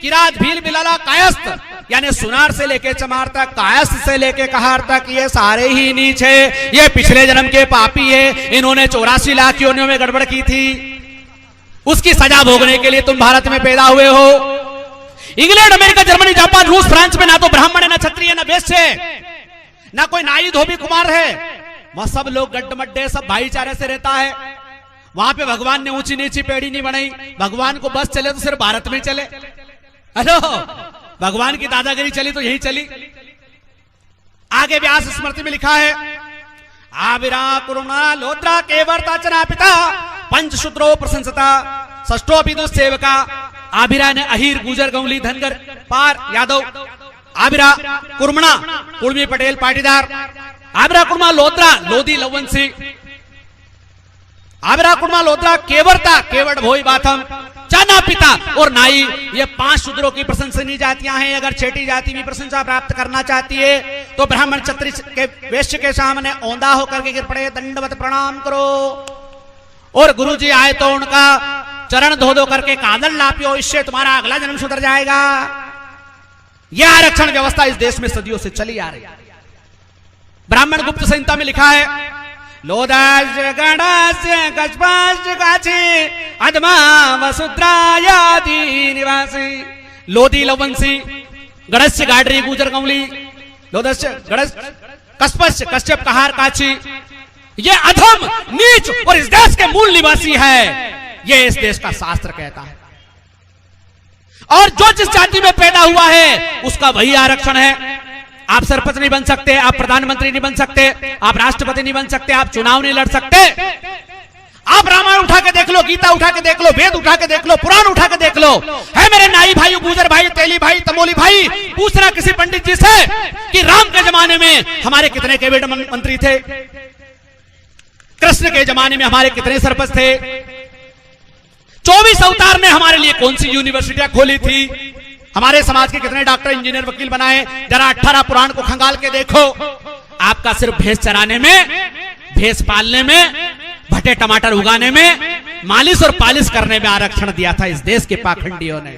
किरात भील बिलाला कायस्थ यानी सुनार से लेके चमार तक, कायस्थ से लेके कहार तक, ये सारे ही नीच है, ये पिछले जन्म के पापी है। इन्होंने 84 लाख योनियों में गड़बड़ की थी, उसकी सजा भोगने के लिए तुम भारत में पैदा हुए हो। इंग्लैंड, अमेरिका, जर्मनी, जापान, रूस, फ्रांस में ना तो ब्राह्मण है, ना क्षत्रिय, ना वैश्य है, ना कोई नाई धोबी कुमार है। वहां सब लोग गड्ढमड्ढे, सब भाईचारे से रहता है। वहां पे भगवान ने ऊंची नीची पेड़ी नहीं बनाई। भगवान को बस चले तो सिर्फ भारत में चले। हेलो, भगवान की दादागिरी चली तो यही चली। आगे व्यास स्मृति में लिखा है, आविरा कुरुणा लोद्रा केवर्ता चना पिता पंचशूद्रो प्रशंसता षष्ठोपि दुस्सेवका। आबिरा ने अहीर, गुजर, गौली, धनगर, पार, यादव, आबिरा कुर्मणा, कुर्मी, पटेल, पाटीदार, आबिरा कुर्मा लोद्रा, लोधी, लवंसी, आबिरा कुर्मा लोद्रा, केवर्ता, केवट, भोई, बाथम, चाना पिता और नाई, ये 5 शूद्रों की प्रशंसनीय जातियां हैं। अगर छठी जाति भी प्रशंसा प्राप्त करना चाहती है तो ब्राह्मण, क्षत्रिय के वैश्य के सामने औंधा होकर के गिर पड़े, दंडवत प्रणाम करो। और गुरुजी आए तो उनका चरण धो धो करके कादल लापियो, इससे तुम्हारा अगला जन्म सुधर जाएगा। यह आरक्षण व्यवस्था इस देश में सदियों से चली आ रही है। ब्राह्मण गुप्त संहिता में लिखा है, लोदास गणास गजपास गाछी अदमा वसुद्रायादि निवासी। लोधी, लवंसी, गणस्य, गाडरी, गुजर, गौली, लोदस्य, गणस, कस्पश, कश्यप, कहार, काची, ये अधम, नीच और इस देश के मूल निवासी है। ये इस देश का शास्त्र कहता है। और जो जिस जाति में पैदा हुआ है उसका वही आरक्षण है। आप सरपंच नहीं बन सकते, आप प्रधानमंत्री नहीं बन सकते, आप राष्ट्रपति नहीं बन सकते, आप चुनाव नहीं लड़ सकते। आप रामायण उठा के देख लो, गीता उठा के देख लो, वेद उठा के देख लो, पुराण उठा के देख लो। है मेरे नाई भाई, गुजर भाई, तेली भाई, तमोली भाई, पूछना किसी पंडित जी से कि राम के जमाने में हमारे कितने कैबिनेट मंत्री थे, कृष्ण के जमाने में हमारे कितने सरपंच थे, 24 अवतार ने हमारे लिए कौन सी यूनिवर्सिटियां खोली थी, हमारे समाज के कितने डॉक्टर, इंजीनियर, वकील बनाए। जरा 18 पुराण को खंगाल के देखो। आपका सिर्फ भैंस चराने में, भैंस पालने में, भटे टमाटर उगाने में, मालिश और पालिश करने में आरक्षण दिया था इस देश के पाखंडियों ने,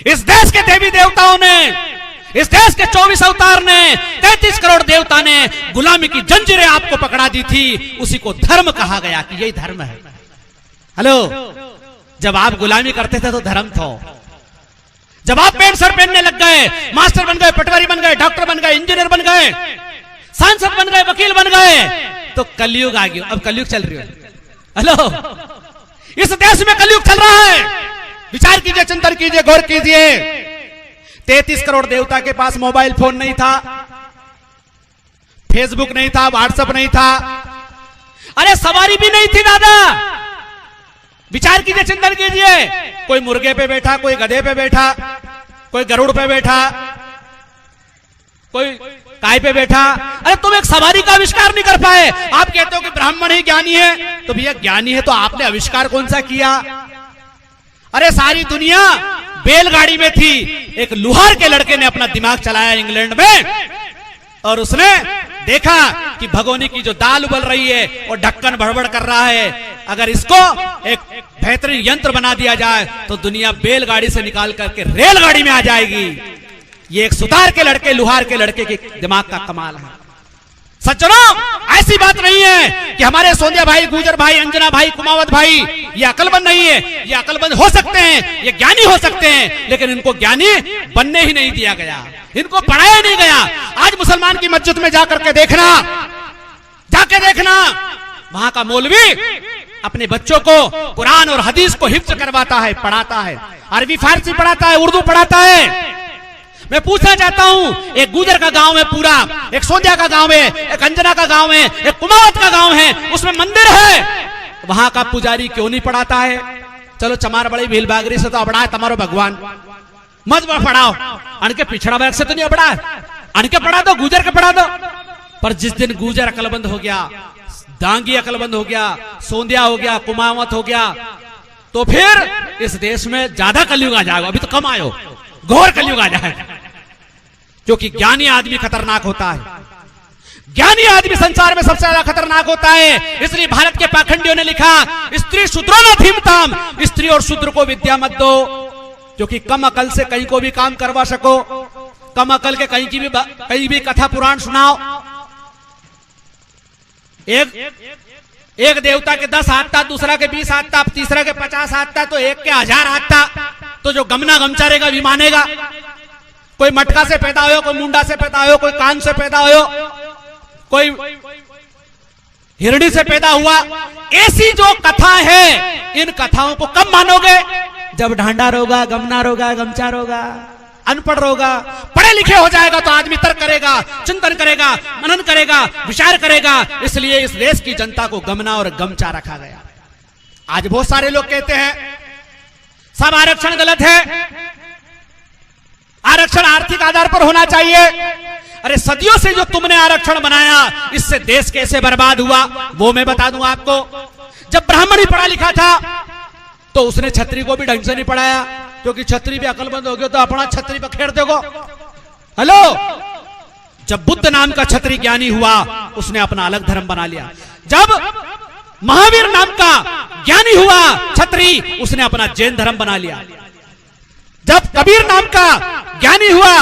इस देश के देवी देवताओं ने, इस देश के 24 अवतार ने, 33 करोड़ देवता ने गुलामी की जंजीरें आपको पकड़ा दी थी। उसी को धर्म कहा गया कि यही धर्म है। हेलो, जब आप गुलामी करते थे तो धर्म था। जब आप पैंट शर्ट पहनने लग गए, मास्टर बन गए, पटवारी बन गए, डॉक्टर बन गए, इंजीनियर बन गए, सांसद बन गए, वकील बन गए, तो कलयुग आ गया। अब कलयुग चल रही है। हेलो, इस देश में कलयुग चल रहा है। विचार कीजिए, चिंतन कीजिए, गौर कीजिए। 33 करोड़ देवता के पास मोबाइल फोन नहीं था, फेसबुक नहीं था, व्हाट्सएप नहीं था, अरे सवारी भी नहीं थी दादा। विचार कीजिए, चिंतन कीजिए। कोई मुर्गे पे बैठा, कोई गधे पे बैठा, कोई गरुड़ पे बैठा, कोई काय पे बैठा। अरे तुम एक सवारी का आविष्कार नहीं कर पाए। आप कहते हो कि ब्राह्मण ही ज्ञानी है, तो भैया ज्ञानी है तो आपने आविष्कार कौन सा किया? अरे सारी दुनिया बैलगाड़ी में थी। एक लुहार के लड़के ने अपना दिमाग चलाया इंग्लैंड में, और उसने देखा कि भगोनी की जो दाल उबल रही है और ढक्कन भड़बड़ कर रहा है, अगर इसको एक बेहतरीन यंत्र बना दिया जाए तो दुनिया बैलगाड़ी से निकाल करके रेलगाड़ी में आ जाएगी। ये एक सुतार के लड़के, लुहार के लड़के के दिमाग का कमाल है। सज्जनों, ऐसी बात नहीं है कि हमारे सोंदिया भाई, गुजर भाई, अंजना भाई, कुमावत भाई ये अकलमंद नहीं है। ये अकलमंद हो सकते हैं, ये ज्ञानी हो सकते हैं, लेकिन इनको ज्ञानी बनने ही नहीं दिया गया, इनको पढ़ाया नहीं गया। आज मुसलमान की मस्जिद में जाकर के देखना, जाके देखना, वहां का मौलवी अपने बच्चों को कुरान और हदीस को हिफ्ज करवाता है, पढ़ाता है, अरबी फारसी पढ़ाता है, उर्दू पढ़ाता है। मैं पूछना चाहता हूं, एक गुजर का गांव है पूरा, एक सोंदिया का गांव है, एक अंजना का गांव है, एक कुमावत का गांव है, उसमें मंदिर है, वहां का पुजारी क्यों नहीं पढ़ाता है? चलो चमार बड़ी भील बागरी से तो अबड़ा है तुम्हारो भगवान, मत पढ़ाओ। अनके पिछड़ा वर्ग से तो नहीं अबड़ा है, अनके पढ़ा दो, गुजर के पढ़ा दो। पर जिस दिन गुजर अकलबंद हो गया, दांगी अकलबंद हो गया, सोंदिया हो गया, कुमावत हो गया, तो फिर इस देश में ज्यादा कलयुग आ जाएगा। अभी तो कम आयो, घोर कलयुग आ जाएगा। क्योंकि ज्ञानी आदमी खतरनाक होता है, ज्ञानी आदमी संसार में सबसे ज्यादा खतरनाक होता है। इसलिए भारत के पाखंडियों ने लिखा, स्त्री शूद्रो न धीमताम, स्त्री और शूद्र को विद्या मत दो, क्योंकि कम अकल से कहीं को भी काम करवा सको, कम अकल के कहीं भी कथा पुराण सुनाओ। एक देवता के 10 हाथ था, दूसरा के 20 हाथ था, तीसरा के 50 हाथ था, तो एक के 1000 हाथ था। तो जो गमना गमचारेगा भी मानेगा। कोई मटका से पैदा हो, कोई मुंडा से पैदा हो, कोई कान से पैदा हो, कोई हिरणी से पैदा हुआ। ऐसी जो कथा है, इन कथाओं को कब मानोगे? जब ढांडा रोगा, गमना रोगा, गमचा रोगा, अनपढ़ रोगा। पढ़े लिखे हो जाएगा तो आदमी तर्क करेगा, चिंतन करेगा, मनन करेगा, विचार करेगा। इसलिए इस देश की जनता को गमना और गमचा रखा गया। आज बहुत सारे लोग कहते हैं सब आरक्षण गलत है, आरक्षण आर्थिक आधार पर होना चाहिए। अरे सदियों से जो तुमने आरक्षण बनाया, इससे देश कैसे बर्बाद हुआ वो मैं बता दूं आपको। जब ब्राह्मण ही पढ़ा लिखा था तो उसने छत्री को भी ढंग से नहीं पढ़ाया, क्योंकि छत्री भी अकलमंद हो गया तो अपना छत्री पर खेड़ देगो। हेलो, जब बुद्ध नाम का छत्री ज्ञानी हुआ, उसने अपना अलग धर्म बना लिया। जब महावीर नाम का ज्ञानी हुआ छत्री, उसने अपना जैन धर्म बना लिया। जब कबीर नाम का ज्ञानी हुआ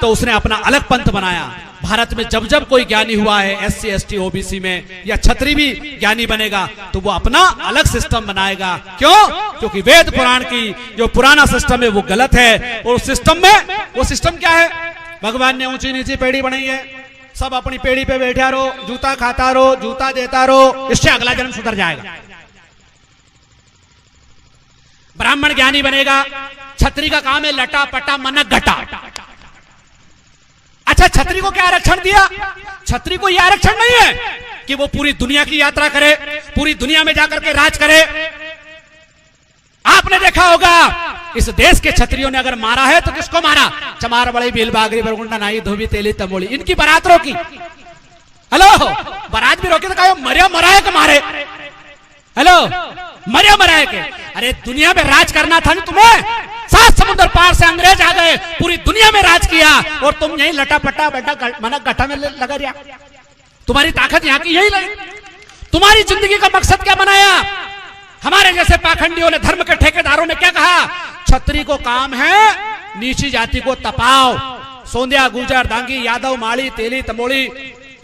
तो उसने अपना अलग पंथ बनाया। भारत में जब जब कोई ज्ञानी हुआ है SC ST OBC में, या छत्री भी ज्ञानी बनेगा तो वो अपना अलग सिस्टम बनाएगा। क्यों? क्योंकि वेद पुराण की जो पुराना सिस्टम है वो गलत है। और वो सिस्टम क्या है? भगवान ने ऊंची नीची पेड़ी बनाई है, सब अपनी पेड़ी पे बैठा रहो, जूता खाता रहो, जूता देता रहो, इससे अगला जन्म सुधर जाएगा। ब्राह्मण ज्ञानी बनेगा, छत्री का काम है लटा पटा मनक घटा। अच्छा, छत्री को क्या आरक्षण दिया? छत्री को यह आरक्षण नहीं है कि वो पूरी दुनिया की यात्रा करे, पूरी दुनिया में जाकर के राज करे। आपने देखा होगा इस देश के छत्रियों ने अगर मारा है तो किसको मारा? चमार बड़ी भील बागरी बरगुंडा नाई धोबी तेली तमोली, इनकी बारात रोकी। हेलो, बारात भी रोकी तो कहो मरिया मराए के मारे। हेलो, मरिया मराए के। अरे दुनिया में राज करना था ना तुम्हें, 7 समुद्र पार से अंग्रेज आ गए, पूरी दुनिया में राज किया, और तुम यही लटा पट्टा बेटा मनक गठा में लगा दिया। तुम्हारी ताकत यहाँ की यही लगी। तुम्हारी जिंदगी का मकसद क्या बनाया? हमारे जैसे पाखंडियों ने, धर्म के ठेकेदारों ने क्या कहा? छत्री को काम है नीची जाति को तपाओ। सोंदिया, गुर्जर, दांगी, यादव, माली, तेली, तमोली,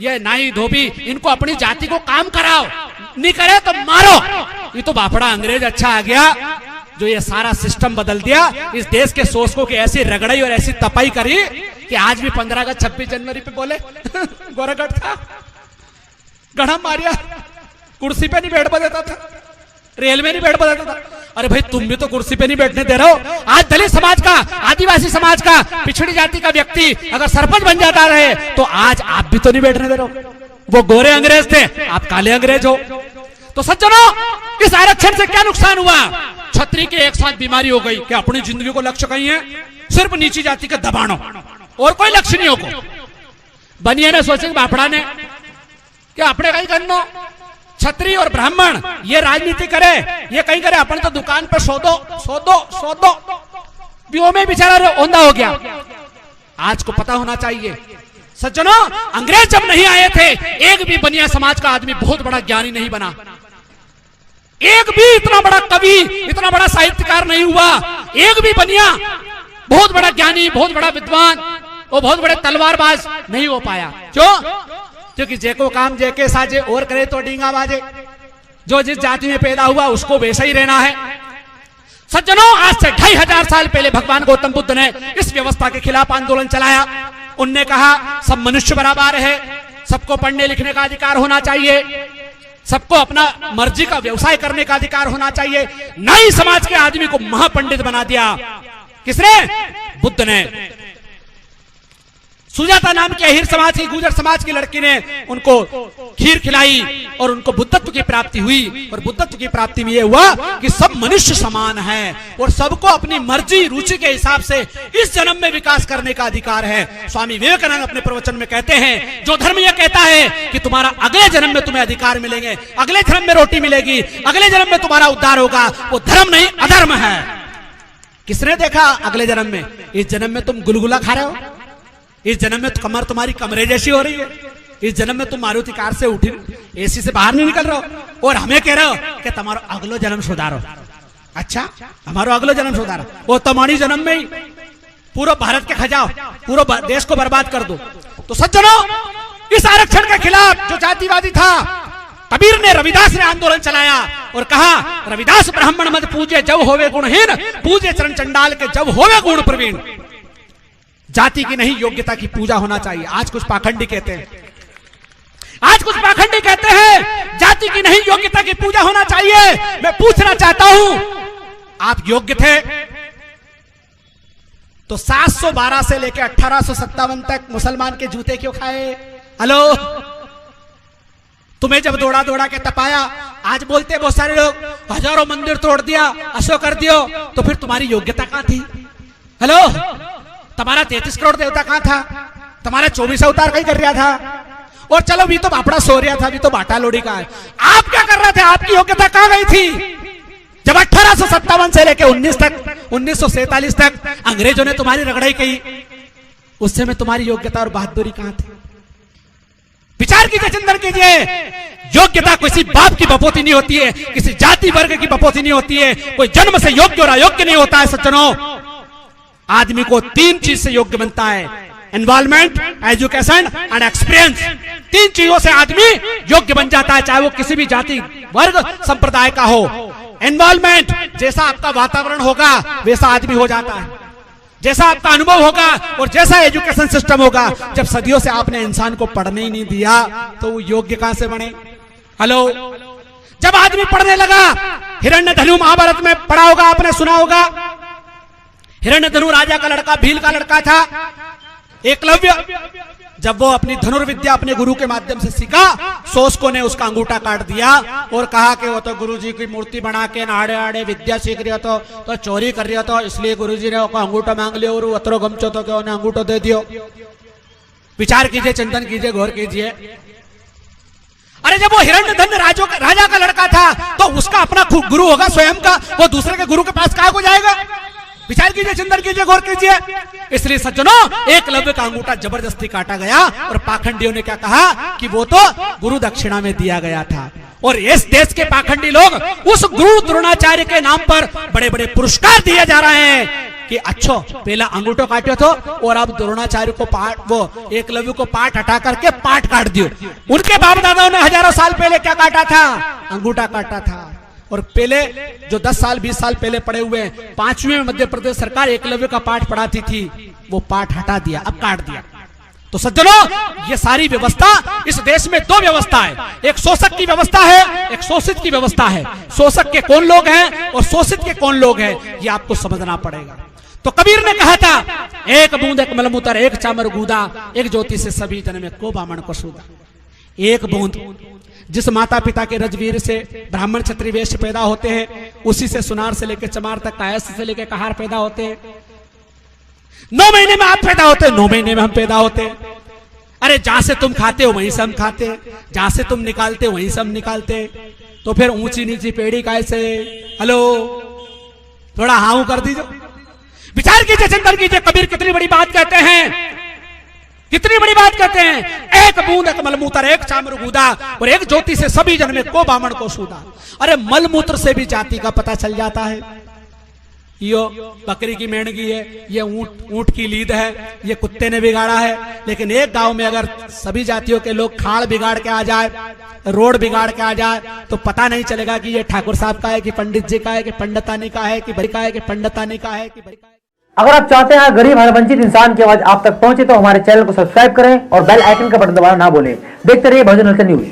ये नाई धोबी, इनको अपनी जाति को काम कराओ, नहीं करे तो मारो। ये तो बापड़ा अंग्रेज अच्छा आ गया जो ये सारा सिस्टम बदल दिया। इस देश के शोषकों की ऐसी रगड़ाई और ऐसी तपाई करी कि आज भी 15 अगस्त 26 जनवरी पे बोले गोरागढ़ था, गढ़ा मारिया, कुर्सी पे नहीं बैठ देता था, रेल में नहीं बैठ देता था। अरे भाई, तुम भी तो कुर्सी पे नहीं बैठने दे रहे हो। आज दलित समाज का, आदिवासी समाज का, पिछड़ी जाति का व्यक्ति अगर सरपंच बन जाता रहे तो आज आप भी तो नहीं बैठने दे रहे हो। वो गोरे अंग्रेज थे, आप काले अंग्रेज हो। तो सज्जनों, इस आरक्षण से क्या नुकसान हुआ? छत्री के एक साथ बीमारी हो गई कि अपनी जिंदगी को लक्ष्य कहीं है सिर्फ नीची जाति का दबानो, और कोई लक्ष्य नहीं हो। बनिए ने सोचे बापड़ा ने कि अपने कहीं करनो, छत्री और ब्राह्मण ये राजनीति करे, ये कहीं करे, अपन तो दुकान पे सौदो भी में बेचारा औंधा हो गया। आज को पता होना चाहिए सज्जनों, अंग्रेज जब नहीं आए थे, एक भी बनिया समाज का आदमी बहुत बड़ा ज्ञानी नहीं बना। एक भी इतना बड़ा कवि, इतना बड़ा साहित्यकार नहीं हुआ। एक भी बनिया बहुत बड़ा ज्ञानी, बहुत बड़ा विद्वान और बहुत बड़े तलवारबाज नहीं हो पाया। क्यों? क्योंकि जेको काम जेके साजे और करे तो डींगा बाजे। जो जिस जाति में पैदा हुआ उसको वैसा ही रहना है। सज्जनों, आज से 2500 साल पहले भगवान गौतम बुद्ध ने इस व्यवस्था के खिलाफ आंदोलन चलाया। उनने कहा सब मनुष्य बराबर है, सबको पढ़ने लिखने का अधिकार होना चाहिए, सबको अपना मर्जी का व्यवसाय करने का अधिकार होना चाहिए। नाई समाज के आदमी को महापंडित बना दिया। किसने? बुद्ध ने। सुजाता नाम की अहीर समाज की, गुर्जर समाज की लड़की ने उनको खीर खिलाई और उनको बुद्धत्व की प्राप्ति हुई। और बुद्धत्व की प्राप्ति में यह हुआ कि सब मनुष्य समान है और सबको अपनी मर्जी रुचि के हिसाब से इस जन्म में विकास करने का अधिकार है। स्वामी विवेकानंद अपने प्रवचन में कहते हैं, जो धर्म यह कहता है कि तुम्हारा अगले जन्म में तुम्हें अधिकार मिलेंगे, अगले जन्म में रोटी मिलेगी, अगले जन्म में तुम्हारा उद्धार होगा, वो धर्म नहीं अधर्म है। किसने देखा अगले जन्म में? इस जन्म में तुम गुलगुला खा रहे हो, इस जन्म में कमर तुम्हारी कमरे जैसी हो रही है, इस जन्म में तुम मारुति कार से उठी एसी से बाहर नहीं निकल रहे हो, और हमें कह रहे हो कि तुम्हारा अगलो जन्म सुधारो। अच्छा, हमारो अगलो जन्म सुधारा, वो तमानी जन्म में ही पूरा भारत के खजाओ, पूरा देश को बर्बाद कर दो। तो सज्जनों, इस आरक्षण के खिलाफ जो जातिवादी था, कबीर ने, रविदास ने आंदोलन चलाया और कहा, रविदास ब्राह्मण मत पूजे जब होवे गुणहीन, पूजे चरण चंडाल के जब होवे गुण प्रवीण। जाति की नहीं, योग्यता की पूजा होना चाहिए। आज कुछ पाखंडी कहते हैं, जाति की नहीं, योग्यता की पूजा होना चाहिए। मैं पूछना चाहता हूं, आप योग्य थे तो 712 से लेकर 1857 तक मुसलमान के जूते क्यों खाए? हेलो, तुम्हें जब दौड़ा दौड़ा के तपाया, आज बोलते बहुत सारे लोग, हजारों मंदिर तोड़ दिया, अशो कर दियो, तो फिर तुम्हारी योग्यता कहां थी? हेलो, तुम्हारा 33 करोड़ देवता कहां था? तुम्हारा 24 अवतार कहीं कर रहा था? और चलो भी तो बापड़ा सो रहा था, भी तो बाटा लोड़ी का है। आप क्या कर रहे थे? आपकी योग्यता कहां गई थी? जब 1857 से लेकर 1947 तक अंग्रेजों ने तुम्हारी रगड़ाई की, उस समय तुम्हारी योग्यता और बहादुरी कहां थी? विचार कीजिए, चिंतन कीजिए। योग्यता किसी बाप की बपोती नहीं होती है, किसी जाति वर्ग की बपोती नहीं होती है, कोई जन्म से योग्य और अयोग्य नहीं होता है। सज्जनों, आदमी को 3 चीज से योग्य बनता है, एनवायरमेंट, एजुकेशन एंड एक्सपीरियंस। 3 चीजों से आदमी योग्य बन जाता है, चाहे वो किसी भी जाति वर्ग संप्रदाय का हो। एनवायरमेंट, जैसा आपका वातावरण होगा वैसा आदमी हो जाता है, जैसा आपका अनुभव होगा और जैसा एजुकेशन सिस्टम होगा। जब सदियों से आपने इंसान को पढ़ने ही नहीं दिया तो वो योग्य कहां से बने? हेलो, जब आदमी पढ़ने लगा, हिरण्यधनु महाभारत में पढ़ा होगा, आपने सुना होगा, हिरण्यधनु राजा का लड़का, भील का लड़का था, एकलव्य। जब वो अपनी धनुर्विद्या अपने गुरु के माध्यम से सीखा, शोषकों ने उसका अंगूठा काट दिया और कहा कि वो तो गुरुजी की मूर्ति बना के नाड़े आड़े विद्या सीख रहा तो चोरी कर रहा था, इसलिए गुरुजी ने उसका अंगूठा मांग लिया और अतरो गमचो तो क्या उन्हें अंगूठा दे दियो। विचार कीजिए, चिंतन कीजिए, गौर कीजिए। अरे जब वो हिरण्यधन राजा का लड़का था तो उसका अपना गुरु होगा स्वयं का, वो दूसरे के गुरु के पास कहां को जाएगा? विचार कीजिए, चिंतन कीजिए, गौर कीजिए। इसलिए सज्जनों, एकलव्य का अंगूठा जबरदस्ती काटा गया और पाखंडियों ने क्या कहा कि वो तो गुरु दक्षिणा में दिया गया था। और इस देश के पाखंडी लोग उस गुरु द्रोणाचार्य के नाम पर बड़े बड़े पुरस्कार दिए जा रहे हैं कि अच्छो पहला अंगूठो काटो तो और अब द्रोणाचार्य को वो एकलव्य को पाठ हटा करके पाठ काट दियो। उनके बाप दादाओं ने हजारों साल पहले क्या काटा था? अंगूठा काटा था। और पहले जो 10 साल 20 साल पहले पढ़े हुए 5वीं में मध्य प्रदेश सरकार एकलव्य का पाठ पढ़ाती थी, वो पाठ हटा दिया, अब काट दिया। तो सज्जनों, ये सारी व्यवस्था, इस देश में 2 व्यवस्था है, एक शोषक की व्यवस्था है, एक शोषित की व्यवस्था है। शोषक के कौन लोग हैं और शोषित के कौन लोग हैं, ये आपको समझना पड़ेगा। तो कबीर ने कहा था, एक बूंद एक मलमूत्र एक चामर गूदा, एक ज्योति से सभी जन में को बामण को सूदा। एक बूंद, जिस माता पिता के रजवीर से ब्राह्मण क्षत्रिय वैश्य पैदा होते हैं, उसी से सुनार से लेकर चमार तक, कायस्थ से लेकर कहार पैदा होते हैं। 9 महीने में आप पैदा होते हैं, 9 महीने में हम पैदा होते हैं। अरे जहां से तुम खाते हो वहीं से हम खाते हैं, जहां से तुम निकालते हो वहीं से हम निकालते हैं। तो फिर ऊंची नीची पेड़ी कैसे? हेलो, थोड़ा हाउ कर दीजिए, विचार कीजिए, चिंतन कीजिए। कबीर कितनी बड़ी बात कहते हैं, कितनी बड़ी बात कहते हैं। एक बूंद एक मलमूत्र एक चामर गूदा और एक ज्योति से सभी जन में को बामण को सूदा। अरे मलमूत्र से भी जाति का पता चल जाता है। यो बकरी की मेंढगी है, ये ऊंट की लीद है, ये कुत्ते ने बिगाड़ा है। लेकिन एक गांव में अगर सभी जातियों के लोग खाड़ बिगाड़ के आ जाए, रोड बिगाड़ के आ जाए, तो पता नहीं चलेगा कि ये ठाकुर साहब का है कि पंडित जी का है कि पंडितानी का है कि बड़ी का है कि पंडितानी का है कि बड़ी का है। अगर आप चाहते हैं गरीब हर वंचित इंसान की आवाज आप तक पहुंचे तो हमारे चैनल को सब्सक्राइब करें और बेल आइकन का बटन दबाना ना भूलें। देखते रहिए बहुजन न्यूज।